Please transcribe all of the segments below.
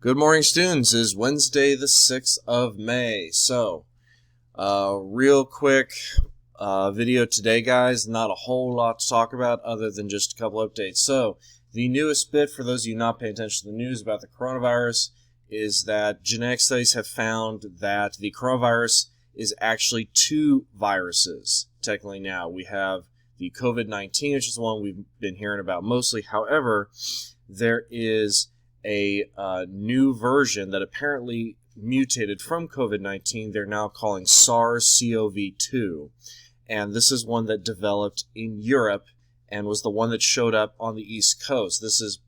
Good morning, students. It's Wednesday, the 6th of May. So, real quick video today, guys. Not a whole lot to talk about other than just a couple updates. So, the newest bit, for those of you not paying attention to the news about the coronavirus, is that genetic studies have found that the coronavirus is actually two viruses. Technically now, we have the COVID-19, which is the one we've been hearing about mostly. However, there is a new version that apparently mutated from COVID-19. They're now calling SARS-CoV-2. And this is one that developed in Europe and was the one that showed up on the East Coast. This is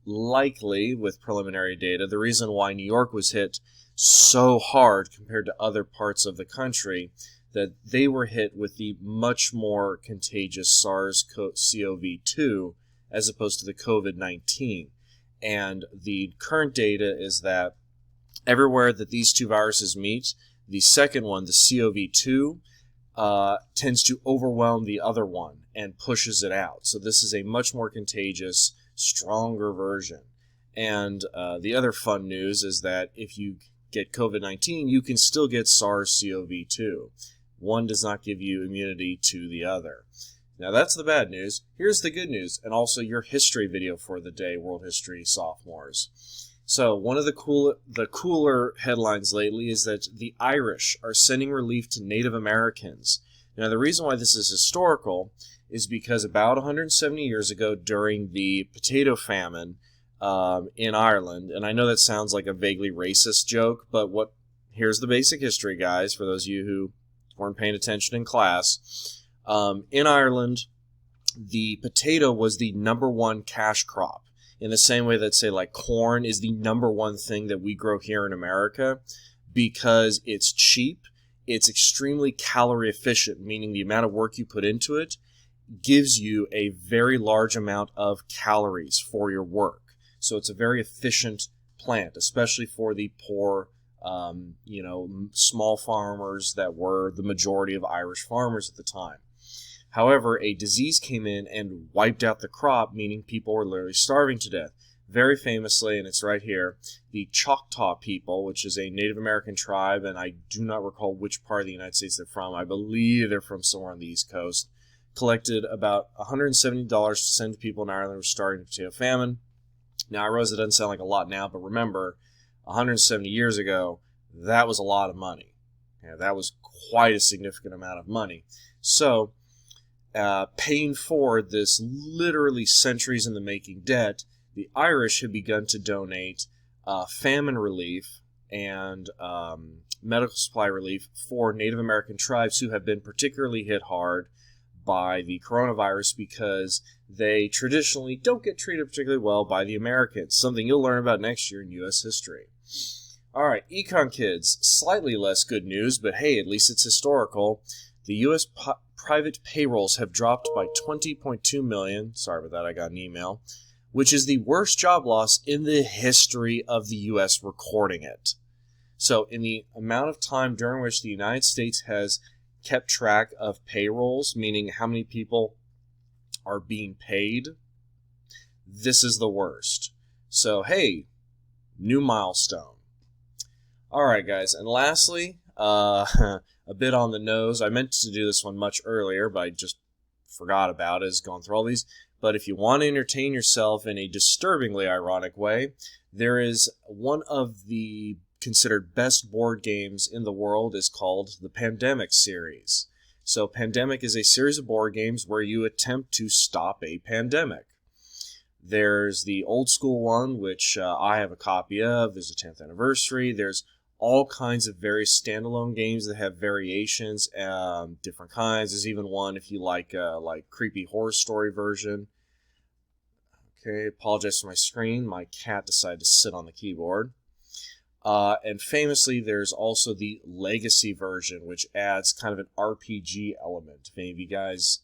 likely, with preliminary data, the reason why New York was hit so hard compared to other parts of the country, that they were hit with the much more contagious SARS-CoV-2 as opposed to the COVID-19. And the current data is that everywhere that these two viruses meet, the second one, the CoV-2, tends to overwhelm the other one and pushes it out. So this is a much more contagious, stronger version. And the other fun news is that if you get COVID-19, you can still get SARS-CoV-2. One does not give you immunity to the other. Now that's the bad news. Here's the good news, and also your history video for the day, World History Sophomores. So one of the cooler headlines lately is that the Irish are sending relief to Native Americans. Now the reason why this is historical is because about 170 years ago, during the potato famine in Ireland, and I know that sounds like a vaguely racist joke, but here's the basic history, guys, for those of you who weren't paying attention in class. In Ireland, the potato was the #1 cash crop, in the same way that, say, like corn is the #1 thing that we grow here in America, because it's cheap, it's extremely calorie efficient, meaning the amount of work you put into it gives you a very large amount of calories for your work. So it's a very efficient plant, especially for the poor, small farmers that were the majority of Irish farmers at the time. However, a disease came in and wiped out the crop, meaning people were literally starving to death. Very famously, and it's right here, the Choctaw people, which is a Native American tribe, and I do not recall which part of the United States they're from. I believe they're from somewhere on the East Coast. Collected about $170 to send to people in Ireland who were starving to potato famine. Now, I realize it doesn't sound like a lot now, but remember, 170 years ago, that was a lot of money. That was quite a significant amount of money. So, paying forward this literally centuries in the making debt, the Irish had begun to donate famine relief and medical supply relief for Native American tribes who have been particularly hit hard by the coronavirus, because they traditionally don't get treated particularly well by the Americans, something you'll learn about next year in U.S. history. All right, econ kids, slightly less good news, but hey, at least it's historical. The U.S. private payrolls have dropped by 20.2 million. Sorry about that, I got an email. Which is the worst job loss in the history of the U.S. recording it. So in the amount of time during which the United States has kept track of payrolls, meaning how many people are being paid, this is the worst. So hey, new milestone. All right, guys, and lastly, a bit on the nose. I meant to do this one much earlier, but I just forgot about it. It's gone through all these. But if you want to entertain yourself in a disturbingly ironic way, there is one of the considered best board games in the world is called the Pandemic series. So Pandemic is a series of board games where you attempt to stop a pandemic. There's the old school one, which I have a copy of. There's a 10th anniversary. There's all kinds of various standalone games that have variations, different kinds. There's even one, if you like creepy horror story version. Okay, apologize for my screen. My cat decided to sit on the keyboard. And famously, there's also the Legacy version, which adds kind of an RPG element. If any of you guys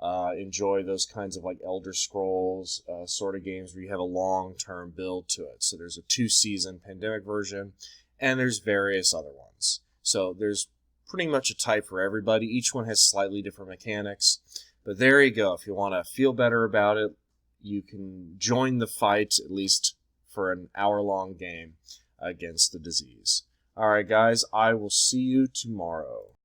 enjoy those kinds of like Elder Scrolls sort of games where you have a long-term build to it. So there's a 2-season Pandemic version, and there's various other ones. So there's pretty much a type for everybody. Each one has slightly different mechanics. But there you go. If you want to feel better about it, you can join the fight, at least for an hour-long game against the disease. All right, guys, I will see you tomorrow.